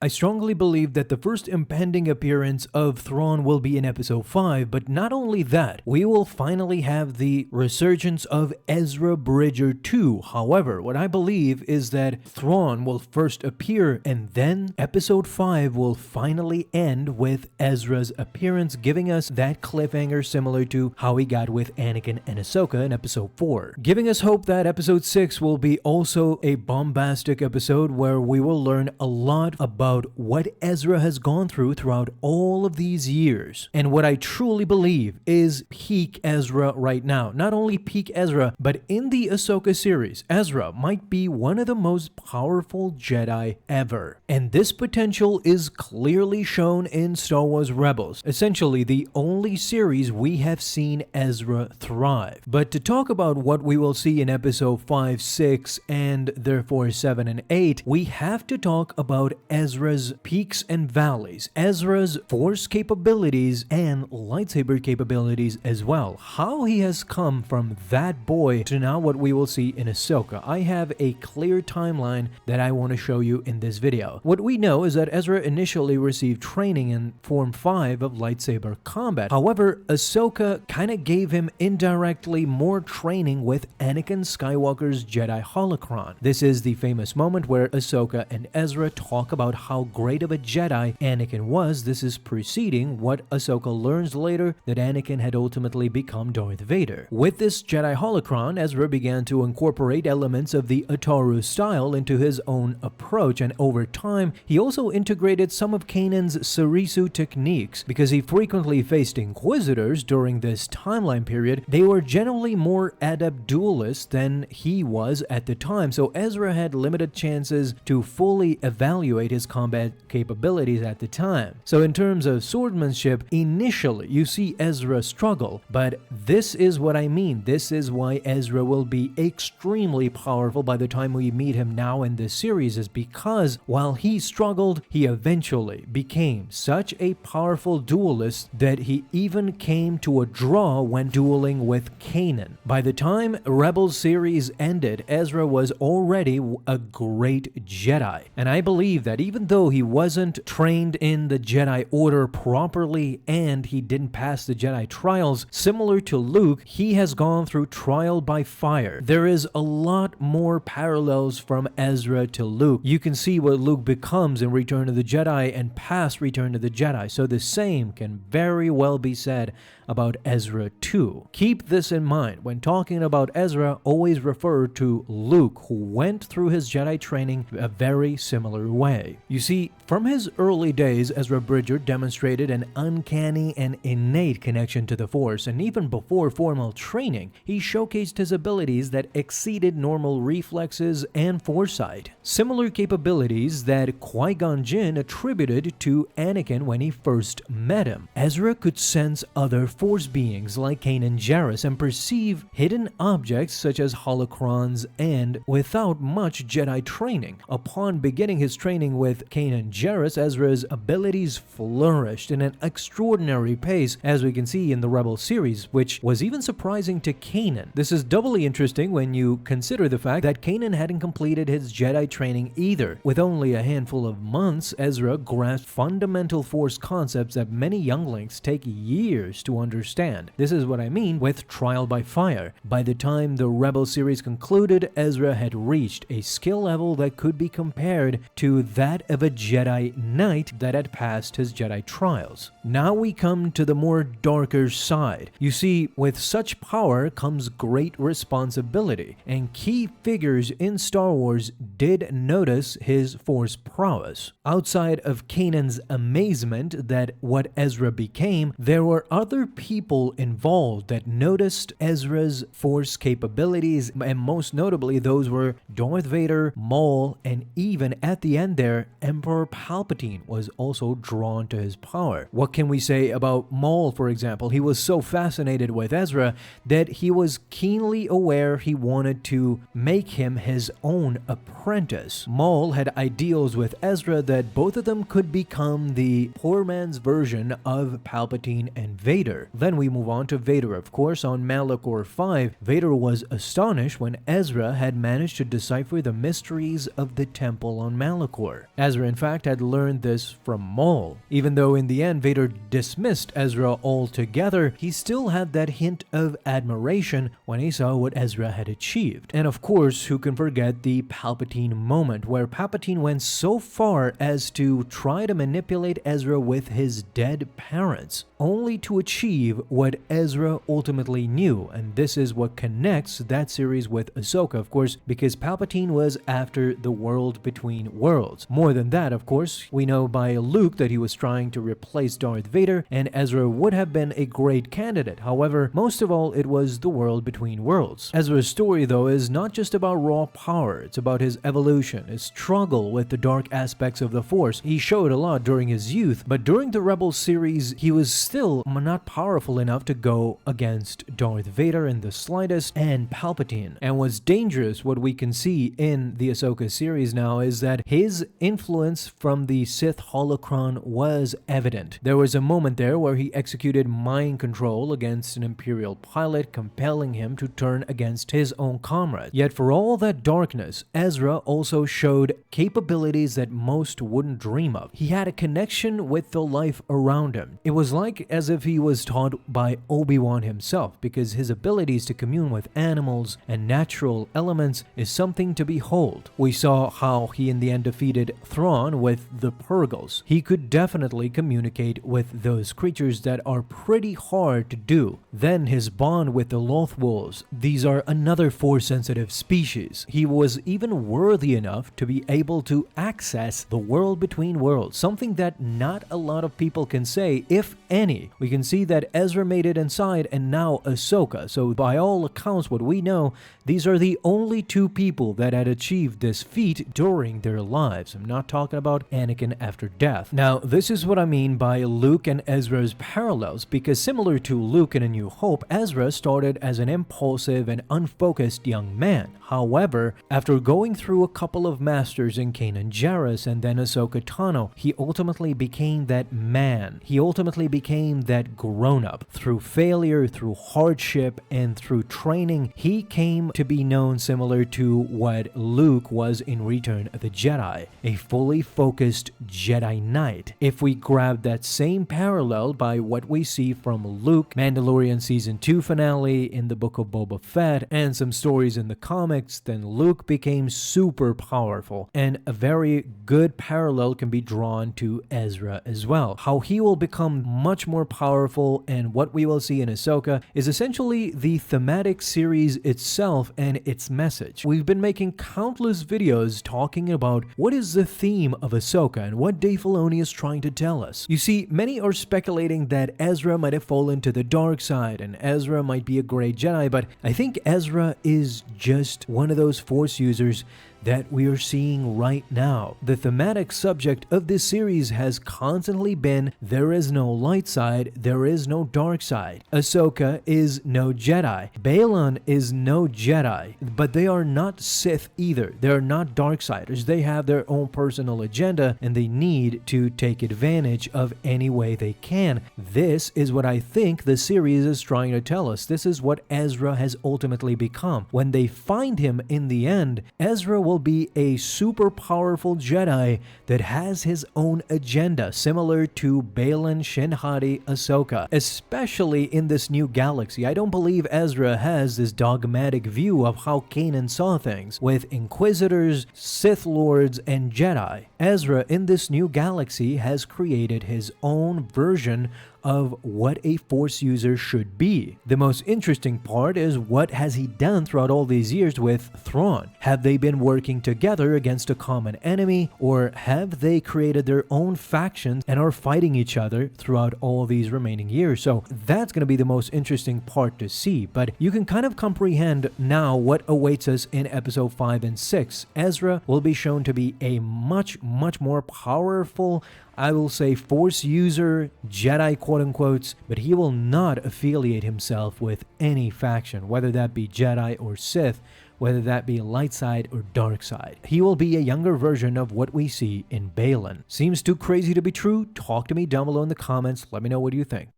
I strongly believe that the first impending appearance of Thrawn will be in Episode 5, but not only that, we will finally have the resurgence of Ezra Bridger 2. However, what I believe is that Thrawn will first appear, and then Episode 5 will finally end with Ezra's appearance, giving us that cliffhanger similar to how we got with Anakin and Ahsoka in Episode 4. Giving us hope that Episode 6 will be also a bombastic episode where we will learn a lot about what Ezra has gone through throughout all of these years. And what I truly believe is peak Ezra right now. Not only peak Ezra, but in the Ahsoka series, Ezra might be one of the most powerful Jedi ever. And this potential is clearly shown in Star Wars Rebels, essentially the only series we have seen Ezra thrive. But to talk about what we will see in Episode 5, 6, and therefore 7 and 8, we have to talk about Ezra's peaks and valleys, Ezra's Force capabilities and lightsaber capabilities as well. How he has come from that boy to now what we will see in Ahsoka. I have a clear timeline that I want to show you in this video. What we know is that Ezra initially received training in Form 5 of lightsaber combat. However, Ahsoka kind of gave him indirectly more training with Anakin Skywalker's Jedi holocron. This is the famous moment where Ahsoka and Ezra talk about how great of a Jedi Anakin was. This is preceding what Ahsoka learns later, that Anakin had ultimately become Darth Vader. With this Jedi holocron, Ezra began to incorporate elements of the Ataru style into his own approach, and over time, he also integrated some of Kanan's Sarisu techniques. Because he frequently faced Inquisitors during this timeline period, they were generally more adept duelists than he was at the time, so Ezra had limited chances to fully evaluate his combat capabilities at the time. So in terms of swordsmanship, initially you see Ezra struggle, but this is what I mean. This is why Ezra will be extremely powerful by the time we meet him now in this series, is because while he struggled, he eventually became such a powerful duelist that he even came to a draw when dueling with Kanan. By the time Rebels series ended, Ezra was already a great Jedi, and I believe that even though he wasn't trained in the Jedi Order properly and he didn't pass the Jedi trials, similar to Luke, he has gone through trial by fire. There is a lot more parallels from Ezra to Luke. You can see what Luke becomes in Return of the Jedi and past Return of the Jedi, so the same can very well be said about Ezra too. Keep this in mind. When talking about Ezra, always refer to Luke, who went through his Jedi training a very similar way. You see, from his early days, Ezra Bridger demonstrated an uncanny and innate connection to the Force, and even before formal training, he showcased his abilities that exceeded normal reflexes and foresight. Similar capabilities that Qui-Gon Jinn attributed to Anakin when he first met him. Ezra could sense other Force beings like Kanan Jarrus and perceive hidden objects such as holocrons, and without much Jedi training. Upon beginning his training with Kanan Jarrus, Ezra's abilities flourished in an extraordinary pace, as we can see in the Rebel series, which was even surprising to Kanan. This is doubly interesting when you consider the fact that Kanan hadn't completed his Jedi training either. With only a handful of months, Ezra grasped fundamental Force concepts that many younglings take years to understand. This is what I mean with trial by fire. By the time the Rebel series concluded, Ezra had reached a skill level that could be compared to that of a Jedi Knight that had passed his Jedi trials. Now we come to the more darker side. You see, with such power comes great responsibility, and key figures in Star Wars did notice his Force prowess. Outside of Kanan's amazement that what Ezra became, there were other people involved that noticed Ezra's Force capabilities, and most notably those were Darth Vader, Maul, and even at the end there, Emperor Palpatine was also drawn to his power. What can we say about Maul, for example? He was so fascinated with Ezra that he was keenly aware he wanted to make him his own apprentice. Maul had ideals with Ezra that both of them could become the poor man's version of Palpatine and Vader. Then we move on to Vader, of course. On Malachor 5, Vader was astonished when Ezra had managed to decipher the mysteries of the temple on Malachor. Ezra, in fact, had learned this from Maul. Even though in the end Vader dismissed Ezra altogether, he still had that hint of admiration when he saw what Ezra had achieved. And of course, who can forget the Palpatine moment, where Palpatine went so far as to try to manipulate Ezra with his dead parents, only to achieve what Ezra ultimately knew. And this is what connects that series with Ahsoka, of course, because Palpatine was after the world between worlds. More than that, of course, we know by Luke that he was trying to replace Darth Vader, and Ezra would have been a great candidate. However, most of all, it was the world between worlds. Ezra's story, though, is not just about raw power. It's about his evolution, his struggle with the dark aspects of the Force. He showed a lot during his youth, but during the Rebels series, he was still not powerful enough to go against Darth Vader in the slightest and Palpatine. And what's dangerous, what we can see in the Ahsoka series now, is that his influence from the Sith holocron was evident. There was a moment there where he executed mind control against an Imperial pilot, compelling him to turn against his own comrade. Yet for all that darkness, Ezra also showed capabilities that most wouldn't dream of. He had a connection with the life around him. It was like as if he was taught by Obi-Wan himself, because his abilities to commune with animals and natural elements is something to behold. We saw how he in the end defeated Thrawn with the Purgles. He could definitely communicate with those creatures that are pretty hard to do. Then his bond with the Lothwolves. These are another Force-sensitive species. He was even worthy enough to be able to access the world between worlds, something that not a lot of people can say, if any. We can see that Ezra made it inside, and now Ahsoka. So by all accounts, what we know, these are the only two people that had achieved this feat during their lives. I'm not talking about Anakin after death. Now, this is what I mean by Luke and Ezra's parallels, because similar to Luke in A New Hope, Ezra started as an impulsive and unfocused young man. However, after going through a couple of masters in Kanan Jarrus and then Ahsoka Tano, he ultimately became that man. He ultimately became that grown-up. Through failure, through hardship, and through training, he came to be known similar to what Luke was in Return of the Jedi, a fully focused Jedi Knight. If we grab that same parallel by what we see from Luke, Mandalorian Season 2 finale, in the Book of Boba Fett, and some stories in the comics, then Luke became super powerful. And a very good parallel can be drawn to Ezra as well. How he will become much more powerful, and what we will see in Ahsoka is essentially the thematic series itself and its message. We've been making countless videos talking about what is the theme of Ahsoka and what Dave Filoni is trying to tell us. You see, many are speculating that Ezra might have fallen to the dark side and Ezra might be a great Jedi, but I think Ezra is just one of those Force users that we are seeing right now. The thematic subject of this series has constantly been, there is no light side, there is no dark side. Ahsoka is no Jedi. Baylan is no Jedi, but they are not Sith either. They're not Darksiders. They have their own personal agenda and they need to take advantage of any way they can. This is what I think the series is trying to tell us. This is what Ezra has ultimately become. When they find him in the end, Ezra will be a super powerful Jedi that has his own agenda, similar to Baylan Shinhati Ahsoka, especially in this new galaxy. I don't believe Ezra has this dogmatic view of how Kanan saw things, with Inquisitors, Sith Lords, and Jedi. Ezra in this new galaxy has created his own version of what a Force user should be. The most interesting part is, what has he done throughout all these years with Thrawn? Have they been working together against a common enemy, or have they created their own factions and are fighting each other throughout all these remaining years? So that's going to be the most interesting part to see, but you can kind of comprehend now what awaits us in episode 5 and 6. Ezra will be shown to be a much more powerful, I will say, Force user, Jedi quote-unquotes, but he will not affiliate himself with any faction, whether that be Jedi or Sith, whether that be light side or dark side. He will be a younger version of what we see in Baylan. Seems too crazy to be true? Talk to me down below in the comments. Let me know what you think.